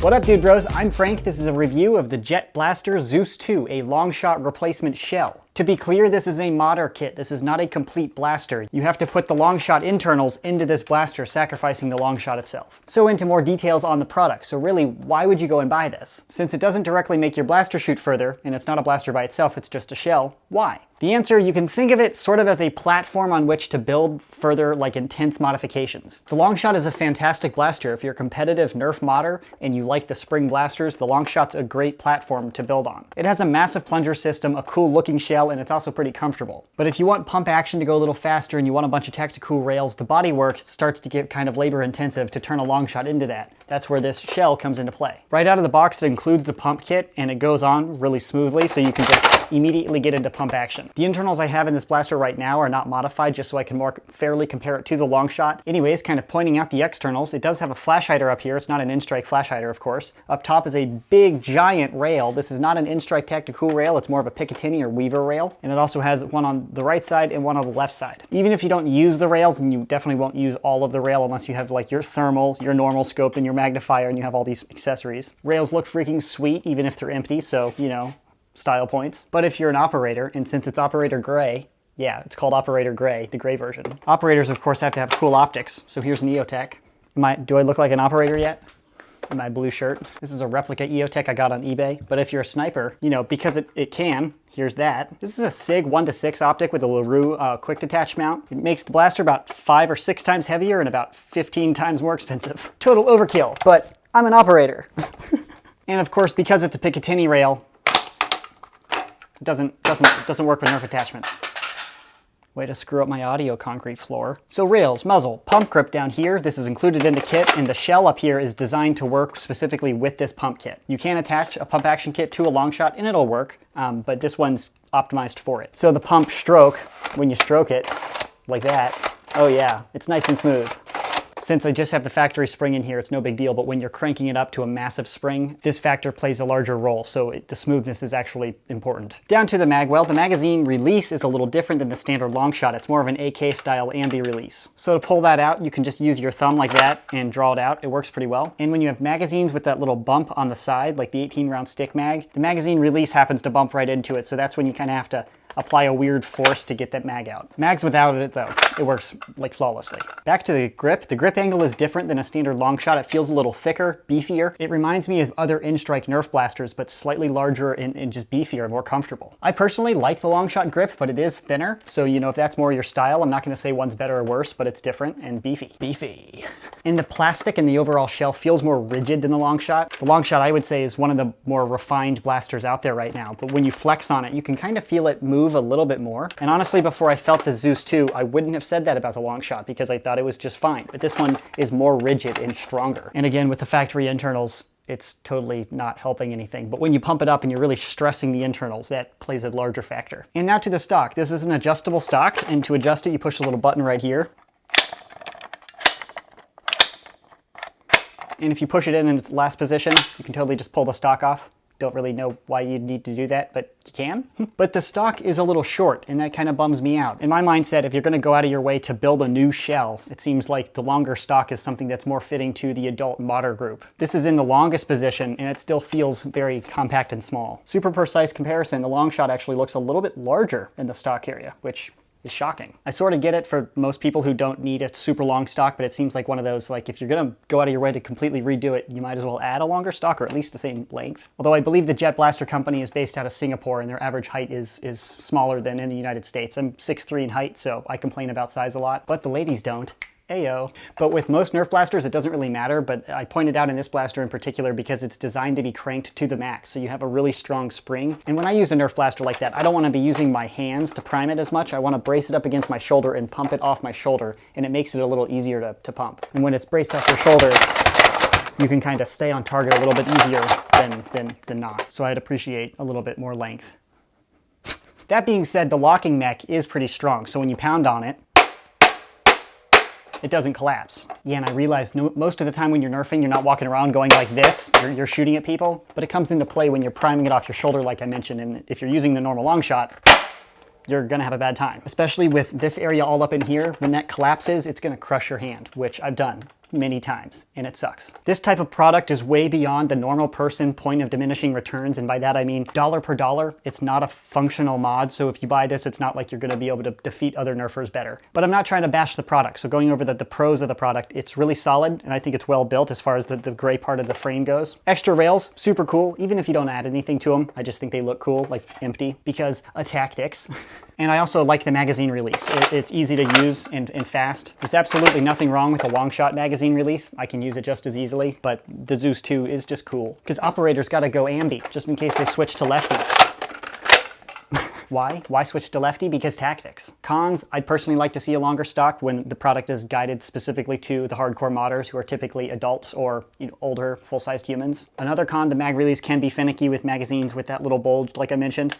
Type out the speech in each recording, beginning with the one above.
What up, dude bros? I'm Frank. This is a review of the Jet Blaster Zeus 2, a Longshot replacement shell. To be clear, this is a modder kit. This is not a complete blaster. You have to put the Longshot internals into this blaster, sacrificing the Longshot itself. So into more details on the product. So really, why would you go and buy this? Since it doesn't directly make your blaster shoot further, and it's not a blaster by itself, it's just a shell, why? The answer, you can think of it sort of as a platform on which to build further, like, intense modifications. The Longshot is a fantastic blaster. If you're a competitive Nerf modder and you like the spring blasters, the Longshot's a great platform to build on. It has a massive plunger system, a cool looking shell, and it's also pretty comfortable. But if you want pump action to go a little faster and you want a bunch of tactical rails, the bodywork starts to get kind of labor intensive to turn a Longshot into that. That's where this shell comes into play. Right out of the box, it includes the pump kit, and it goes on really smoothly, so you can just immediately get into pump action. The internals I have in this blaster right now are not modified, just so I can more fairly compare it to the Longshot. Anyways, kind of pointing out the externals, it does have a flash hider up here. It's not an in-strike flash hider, of course. Up top is a big, giant rail. This is not an in-strike tactical rail, it's more of a Picatinny or Weaver rail. And it also has one on the right side and one on the left side. Even if you don't use the rails, and you definitely won't use all of the rail unless you have like your thermal, your normal scope, and your magnifier, and you have all these accessories. Rails look freaking sweet, even if they're empty, so, you know, style points. But if you're an operator, and since it's operator gray, yeah, it's called operator gray, the gray version. Operators, of course, have to have cool optics. So here's an EOTech. Do I look like an operator yet? In my blue shirt. This is a replica EOTech I got on eBay. But if you're a sniper, you know, because it can, here's that. This is a SIG 1:6 optic with a LaRue quick detach mount. It makes the blaster about 5 or 6 times heavier and about 15 times more expensive. Total overkill, but I'm an operator. And of course, because it's a Picatinny rail, it doesn't work with Nerf attachments. Way to screw up my audio concrete floor. So rails, muzzle, pump grip down here. This is included in the kit, and the shell up here is designed to work specifically with this pump kit. You can attach a pump action kit to a Longshot and it'll work, but this one's optimized for it. So the pump stroke, when you stroke it like that, oh yeah, it's nice and smooth. Since I just have the factory spring in here, it's no big deal, but when you're cranking it up to a massive spring, this factor plays a larger role, so the smoothness is actually important. Down to the mag well, the magazine release is a little different than the standard Longshot. It's more of an AK-style ambi release. So to pull that out, you can just use your thumb like that and draw it out. It works pretty well. And when you have magazines with that little bump on the side, like the 18-round stick mag, the magazine release happens to bump right into it, so that's when you kind of have to apply a weird force to get that mag out. Mags without it, though, it works like flawlessly. Back to the grip. The grip angle is different than a standard Longshot. It feels a little thicker, beefier. It reminds me of other in-strike Nerf blasters, but slightly larger and just beefier, more comfortable. I personally like the Longshot grip, but it is thinner. So, you know, if that's more your style, I'm not gonna say one's better or worse, but it's different and beefy. Beefy. And the plastic and the overall shell feels more rigid than the Longshot. The Longshot, I would say, is one of the more refined blasters out there right now, but when you flex on it, you can kind of feel it move a little bit more. And honestly, before I felt the Zeus 2, I wouldn't have said that about the Longshot because I thought it was just fine. But this one is more rigid and stronger. And again, with the factory internals, it's totally not helping anything. But when you pump it up and you're really stressing the internals, that plays a larger factor. And now to the stock. This is an adjustable stock, and to adjust it, you push a little button right here. And if you push it in its last position, you can totally just pull the stock off. Don't really know why you'd need to do that, but you can. But the stock is a little short, and that kind of bums me out. In my mindset, if you're gonna go out of your way to build a new shell, it seems like the longer stock is something that's more fitting to the adult modder group. This is in the longest position, and it still feels very compact and small. Super precise comparison, the Longshot actually looks a little bit larger in the stock area, which is shocking. I sort of get it for most people who don't need a super long stock, but it seems like one of those, like, if you're gonna go out of your way to completely redo it, you might as well add a longer stock, or at least the same length. Although I believe the Jet Blaster company is based out of Singapore, and their average height is smaller than in the United States. I'm 6'3" in height, so I complain about size a lot, but the ladies don't. Ayo. But with most Nerf blasters, it doesn't really matter, but I pointed out in this blaster in particular because it's designed to be cranked to the max, so you have a really strong spring. And when I use a Nerf blaster like that, I don't want to be using my hands to prime it as much. I want to brace it up against my shoulder and pump it off my shoulder, and it makes it a little easier to pump. And when it's braced off your shoulder, you can kind of stay on target a little bit easier than not. So I'd appreciate a little bit more length. That being said, the locking mech is pretty strong, so when you pound on it, it doesn't collapse. Yeah, and I realize most of the time when you're nerfing, you're not walking around going like this, you're shooting at people, but it comes into play when you're priming it off your shoulder like I mentioned, and if you're using the normal Longshot, you're gonna have a bad time. Especially with this area all up in here, when that collapses, it's gonna crush your hand, which I've done many times, and it sucks. This type of product is way beyond the normal person point of diminishing returns, and by that I mean dollar per dollar. It's not a functional mod, so if you buy this, it's not like you're gonna be able to defeat other Nerfers better. But I'm not trying to bash the product, so going over the pros of the product, it's really solid, and I think it's well built as far as the gray part of the frame goes. Extra rails, super cool, even if you don't add anything to them. I just think they look cool, like empty, because tactics. And I also like the magazine release. It's easy to use and fast. There's absolutely nothing wrong with the Longshot magazine release. I can use it just as easily, but the Zeus 2 is just cool. Because operators gotta go ambi, just in case they switch to lefty. Why? Why switch to lefty? Because tactics. Cons, I'd personally like to see a longer stock when the product is guided specifically to the hardcore modders who are typically adults or older, full-sized humans. Another con, the mag release can be finicky with magazines with that little bulge like I mentioned.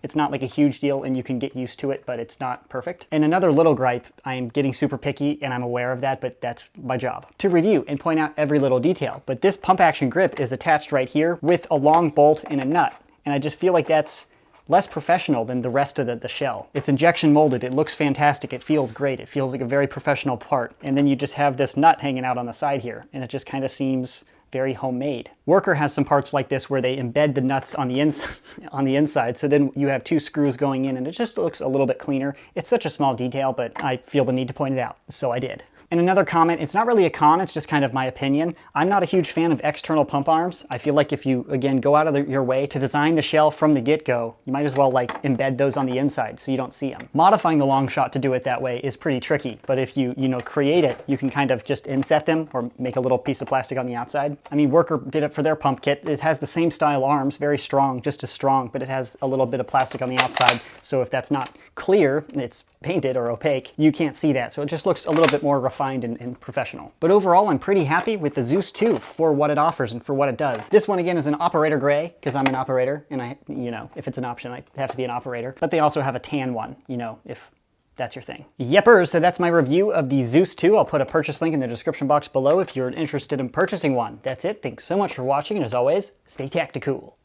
It's not like a huge deal and you can get used to it, but it's not perfect. And another little gripe, I'm getting super picky and I'm aware of that, but that's my job. To review and point out every little detail. But this pump action grip is attached right here with a long bolt and a nut. And I just feel like that's less professional than the rest of the shell. It's injection molded, it looks fantastic, it feels great, it feels like a very professional part. And then you just have this nut hanging out on the side here, and it just kind of seems very homemade. Worker has some parts like this where they embed the nuts on the inside, so then you have two screws going in and it just looks a little bit cleaner. It's such a small detail, but I feel the need to point it out, so I did. And another comment, it's not really a con, it's just kind of my opinion. I'm not a huge fan of external pump arms. I feel like if you, again, go out of your way to design the shell from the get-go, you might as well like embed those on the inside so you don't see them. Modifying the Longshot to do it that way is pretty tricky, but if you create it, you can kind of just inset them or make a little piece of plastic on the outside. I mean, Worker did it for their pump kit. It has the same style arms, very strong, just as strong, but it has a little bit of plastic on the outside, so if that's not clear, it's painted or opaque, you can't see that, so it just looks a little bit more refined and professional. But overall, I'm pretty happy with the Zeus 2 for what it offers and for what it does. This one, again, is an operator gray, because I'm an operator, and if it's an option, I have to be an operator. But they also have a tan one, if that's your thing. Yepers, so that's my review of the Zeus 2. I'll put a purchase link in the description box below if you're interested in purchasing one. That's it. Thanks so much for watching, and as always, stay tactical.